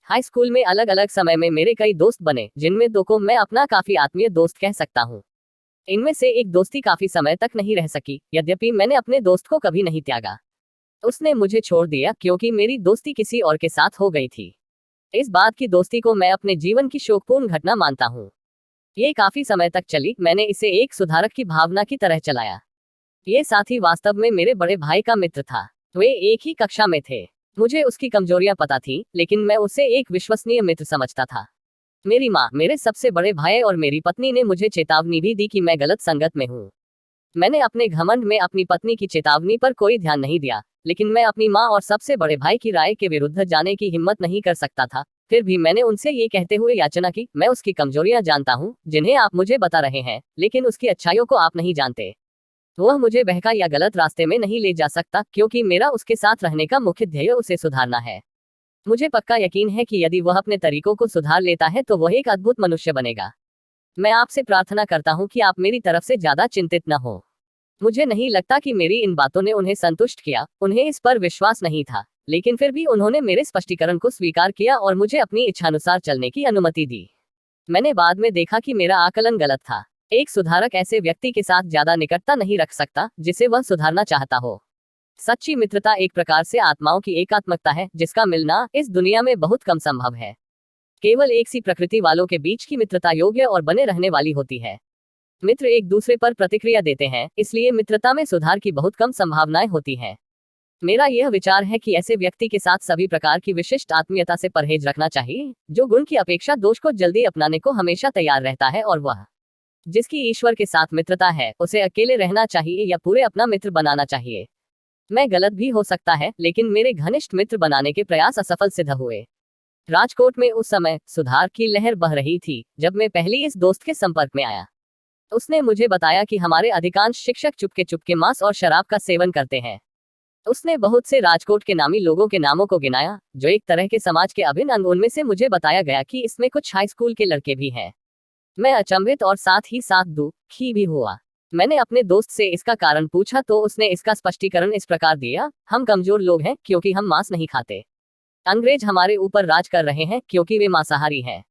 High school में अलग अलग समय में मेरे कई दोस्त बने, जिनमें दो को मैं अपना काफी आत्मीय दोस्त कह सकता हूँ। इनमें से एक दोस्ती काफी समय तक नहीं रह सकी, यद्यपि मैंने अपने दोस्त को कभी नहीं त्यागा। उसने मुझे छोड़ दिया क्योंकि मेरी दोस्ती किसी और के साथ हो गई थी। इस बात की दोस्ती को मैं अपने जीवन की शोकपूर्ण घटना मानता हूँ। ये काफी समय तक चली, मैंने इसे एक सुधारक की भावना की तरह चलाया। ये साथी वास्तव में मेरे बड़े भाई का मित्र था। वे एक ही कक्षा में थे। मुझे उसकी कमजोरियां पता थी, लेकिन मैं उसे एक विश्वसनीय मित्र समझता था। मेरी माँ, मेरे सबसे बड़े भाई और मेरी पत्नी ने मुझे चेतावनी भी दी कि मैं गलत संगत में हूँ। मैंने अपने घमंड में अपनी पत्नी की चेतावनी पर कोई ध्यान नहीं दिया, लेकिन मैं अपनी माँ और सबसे बड़े भाई की राय के विरुद्ध जाने की हिम्मत नहीं कर सकता था। फिर भी मैंने उनसे ये कहते हुए याचना की, मैं उसकी कमजोरियां जानता हूँ जिन्हें आप मुझे बता रहे हैं, लेकिन उसकी अच्छाइयों को आप नहीं जानते। वह मुझे बहका या गलत रास्ते में नहीं ले जा सकता, क्योंकि मेरा उसके साथ रहने का मुख्य ध्येय उसे सुधारना है। मुझे पक्का यकीन है कि यदि वह अपने तरीकों को सुधार लेता है तो वह एक अद्भुत मनुष्य बनेगा। मैं आपसे प्रार्थना करता हूँ कि आप मेरी तरफ से ज्यादा चिंतित न हो। मुझे नहीं लगता कि मेरी इन बातों ने उन्हें संतुष्ट किया, उन्हें इस पर विश्वास नहीं था, लेकिन फिर भी उन्होंने मेरे स्पष्टीकरण को स्वीकार किया और मुझे अपनी इच्छानुसार चलने की अनुमति दी। मैंने बाद में देखा कि मेरा आकलन गलत था। एक सुधारक ऐसे व्यक्ति के साथ ज्यादा निकटता नहीं रख सकता जिसे वह सुधारना चाहता हो। सच्ची मित्रता एक प्रकार से आत्माओं की एकात्मकता है, जिसका मिलना इस दुनिया में बहुत कम संभव है। केवल एक सी प्रकृति वालों के बीच की मित्रता योग्य और बने रहने वाली होती है। मित्र एक दूसरे पर प्रतिक्रिया देते हैं, इसलिए मित्रता में सुधार की बहुत कम संभावनाएं होती हैं। मेरा यह विचार है कि ऐसे व्यक्ति के साथ सभी प्रकार की विशिष्ट आत्मीयता से परहेज रखना चाहिए, जो गुण की अपेक्षा दोष को जल्दी अपनाने को हमेशा तैयार रहता है, और वह जिसकी ईश्वर के साथ मित्रता है उसे अकेले रहना चाहिए या पूरे अपना मित्र बनाना चाहिए। मैं गलत भी हो सकता है, लेकिन मेरे घनिष्ठ मित्र बनाने के प्रयास असफल सिद्ध हुए। राजकोट में उस समय सुधार की लहर बह रही थी जब मैं पहली इस दोस्त के संपर्क में आया। उसने मुझे बताया कि हमारे अधिकांश शिक्षक चुपके चुपके मांस और शराब का सेवन करते हैं। उसने बहुत से राजकोट के नामी लोगों के नामों को गिनाया, जो एक तरह के समाज के अभिन्न अंग। उनमें से मुझे बताया गया कि इसमें कुछ हाई स्कूल के लड़के भी हैं। मैं अचंभित और साथ ही साथ दुखी भी हुआ। मैंने अपने दोस्त से इसका कारण पूछा तो उसने इसका स्पष्टीकरण इस प्रकार दिया, हम कमजोर लोग हैं क्योंकि हम मांस नहीं खाते। अंग्रेज हमारे ऊपर राज कर रहे हैं क्योंकि वे मांसाहारी हैं।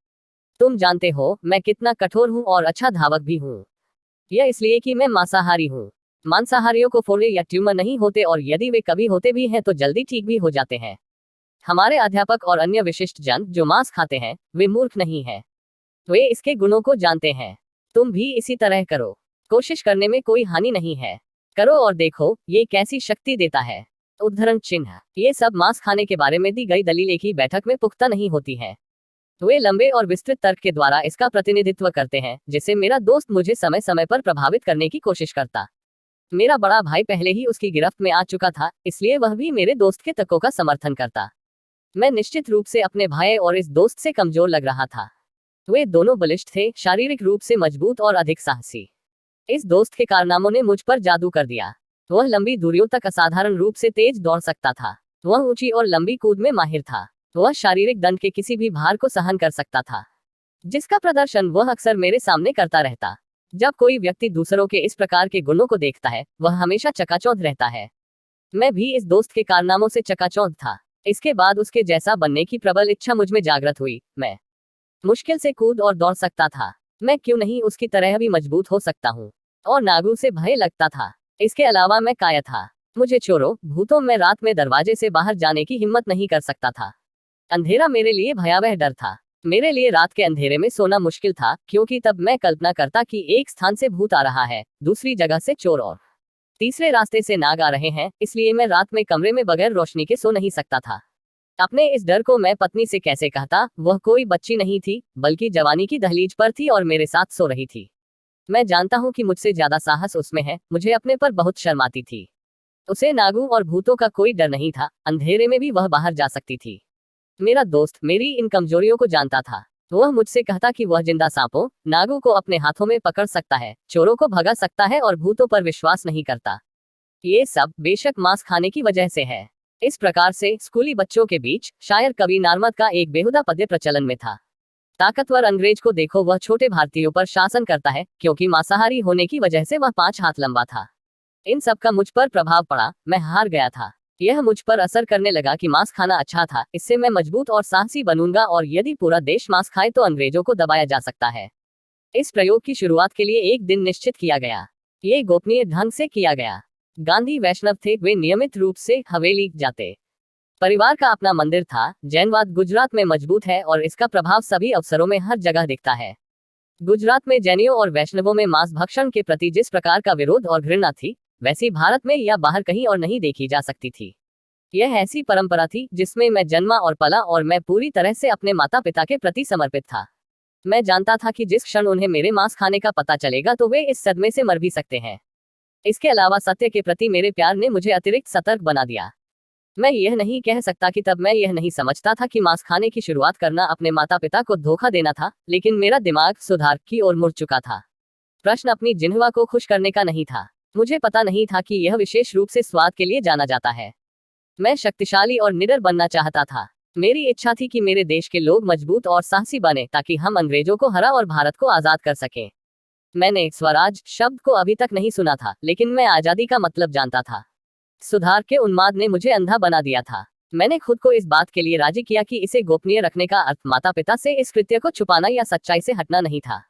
तुम जानते हो मैं कितना कठोर हूँ और अच्छा धावक भी हूँ। यह इसलिए कि मैं मांसाहारी हूँ। मांसाहारियों को फोड़े या ट्यूमर नहीं होते, और यदि वे कभी होते भी हैं तो जल्दी ठीक भी हो जाते हैं। हमारे अध्यापक और अन्य विशिष्ट जन जो मांस खाते हैं वे मूर्ख नहीं हैं। वे इसके गुणों को जानते हैं। तुम भी इसी तरह करो। कोशिश करने में कोई हानि नहीं है। करो और देखो ये कैसी शक्ति देता है। उद्धरण चिन्ह। ये सब मांस खाने के बारे में दी गई दलील एक ही बैठक में पुख्ता नहीं होती है। वे लंबे और विस्तृत तर्क के द्वारा इसका प्रतिनिधित्व करते हैं, जिसे मेरा दोस्त मुझे समय समय पर प्रभावित करने की कोशिश करता। मेरा बड़ा भाई पहले ही उसकी गिरफ्त में आ चुका था, इसलिए वह भी मेरे दोस्त के तर्कों का समर्थन करता। मैं निश्चित रूप से अपने भाई और इस दोस्त से कमजोर लग रहा था। वे दोनों बलिष्ठ थे, शारीरिक रूप से मजबूत और अधिक साहसी। इस दोस्त के कारनामों ने मुझ पर जादू कर दिया। वह लंबी दूरियों तक असाधारण रूप से तेज दौड़ सकता था। वह ऊंची और लंबी कूद में माहिर था। वह शारीरिक दंड के किसी भी भार को सहन कर सकता था, जिसका प्रदर्शन वह अक्सर मेरे सामने करता रहता। जब कोई व्यक्ति दूसरों के इस प्रकार के गुणों को देखता है, वह हमेशा चकाचौंध रहता है। मैं भी इस दोस्त के कारनामों से चकाचौंध था। इसके बाद उसके जैसा बनने की प्रबल इच्छा मुझ में जागृत हुई। मैं मुश्किल से कूद और दौड़ सकता था। मैं क्यों नहीं उसकी तरह भी मजबूत हो सकता हूँ। और नागू से भय लगता था। इसके अलावा मैं काया था। मुझे चोरों भूतों में रात में दरवाजे से बाहर जाने की हिम्मत नहीं कर सकता था। अंधेरा मेरे लिए भयावह डर था। मेरे लिए रात के अंधेरे में सोना मुश्किल था, क्योंकि तब मैं कल्पना करता कि एक स्थान से भूत आ रहा है, दूसरी जगह से चोर और तीसरे रास्ते से नाग आ रहे हैं। इसलिए मैं रात में कमरे में बगैर रोशनी के सो नहीं सकता था। अपने इस डर को मैं पत्नी से कैसे कहता। वह कोई बच्ची नहीं थी, बल्कि जवानी की दहलीज पर थी और मेरे साथ सो रही थी। मैं जानता हूँ कि मुझसे ज्यादा साहस उसमें है। मुझे अपने पर बहुत शर्म आती थी। उसे नागू और भूतों का कोई डर नहीं था। अंधेरे में भी वह बाहर जा सकती थी। मेरा दोस्त मेरी इन कमजोरियों को जानता था। वह मुझसे कहता कि वह जिंदा सांपों नागू को अपने हाथों में पकड़ सकता है, चोरों को भगा सकता है और भूतों पर विश्वास नहीं करता। ये सब बेशक मांस खाने की वजह से है। इस प्रकार से स्कूली बच्चों के बीच शायर कवि नारमद का एक बेहुदा पद्य प्रचलन में था। ताकतवर अंग्रेज को देखो, वह छोटे भारतीयों पर शासन करता है, क्योंकि मांसाहारी होने की वजह से वह 5 हाथ लंबा था। इन सब का मुझ पर प्रभाव पड़ा। मैं हार गया था। यह मुझ पर असर करने लगा कि मांस खाना अच्छा था, इससे मैं मजबूत और साहसी बनूंगा और यदि पूरा देश मांस खाए तो अंग्रेजों को दबाया जा सकता है। इस प्रयोग की शुरुआत के लिए एक दिन निश्चित किया गया। ये गोपनीय ढंग से किया गया। गांधी वैष्णव थे, वे नियमित रूप से हवेली जाते। परिवार का अपना मंदिर था। जैनवाद गुजरात में मजबूत है और इसका प्रभाव सभी अवसरों में हर जगह दिखता है। गुजरात में जैनियों और वैष्णवों में मांस भक्षण के प्रति जिस प्रकार का विरोध और घृणा थी, वैसी भारत में या बाहर कहीं और नहीं देखी जा सकती थी। यह ऐसी परंपरा थी जिसमें मैं जन्मा और पला और मैं पूरी तरह से अपने माता पिता के प्रति समर्पित था। मैं जानता था कि जिस क्षण उन्हें मेरे मांस खाने का पता चलेगा तो वे इस सदमे से मर भी सकते हैं। इसके अलावा सत्य के प्रति मेरे प्यार ने मुझे अतिरिक्त सतर्क बना दिया। मैं यह नहीं कह सकता कि तब मैं यह नहीं समझता था कि मांस खाने की शुरुआत करना अपने माता पिता को धोखा देना था, लेकिन मेरा दिमाग सुधार की ओर मुड़ चुका था। प्रश्न अपनी जिह्वा को खुश करने का नहीं था। मुझे पता नहीं था कि यह विशेष रूप से स्वाद के लिए जाना जाता है। मैं शक्तिशाली और निडर बनना चाहता था। मेरी इच्छा थी कि मेरे देश के लोग मजबूत और साहसी बने ताकि हम अंग्रेजों को हरा और भारत को आजाद कर सकें। मैंने स्वराज शब्द को अभी तक नहीं सुना था, लेकिन मैं आजादी का मतलब जानता था। सुधार के उन्माद ने मुझे अंधा बना दिया था। मैंने खुद को इस बात के लिए राजी किया कि इसे गोपनीय रखने का अर्थ माता पिता से इस कृत्य को छुपाना या सच्चाई से हटना नहीं था।